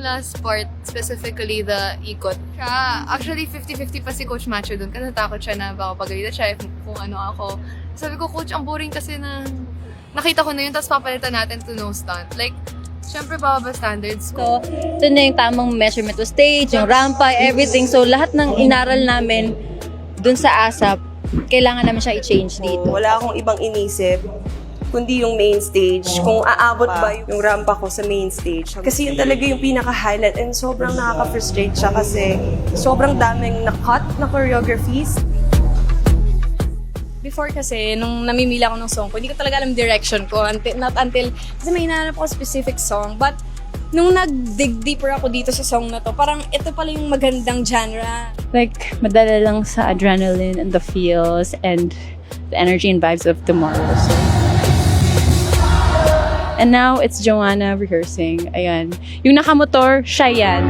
last part, specifically the ikot, siya, actually 50-50 pa si Coach Macho dun kasi natakot siya na baka pagalitan siya kung ano ako. Sabi ko, Coach, ang boring kasi na nakita ko na yun, tapos papalitan natin to no stunt. Like, syempre bababa standards ko. So, ito na yung tamang measurement to stage, yung rampa, everything. So, lahat ng inaral namin dun sa ASAP, kailangan naman siya i-change dito. Wala akong ibang inisip, kundi yung main stage. Kung aabot ba yung rampa ko sa main stage. Kasi yun talaga yung pinaka-highlight and sobrang nakaka-frustrate siya kasi sobrang daming na-cut na choreographies. Before kasi, nung namimili ako ng song ko, hindi ko talaga alam direction ko. Not until, kasi may hinahanap ako specific song. But, nung nag-dig deeper ako dito sa song na to, parang ito pala yung magandang genre. Like, madala lang sa adrenaline and the feels and the energy and vibes of tomorrow. So. And now, it's Joanna rehearsing. Ayan. Yung nakamotor, siya yan.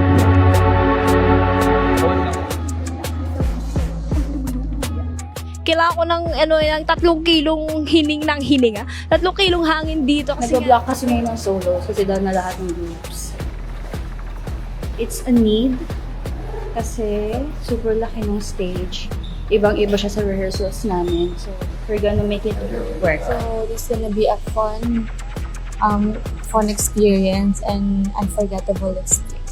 Kailangan ko ng, ng 3 kilong hining ng hininga. 3 kilong hangin dito kasi Nag-block kasi ngayon ng solos kasi dahil na lahat ng groups. It's a need kasi super laki ng stage. Ibang-iba siya sa rehearsals namin. So, we're gonna make it work. So, this is gonna be a fun experience and unforgettable experience.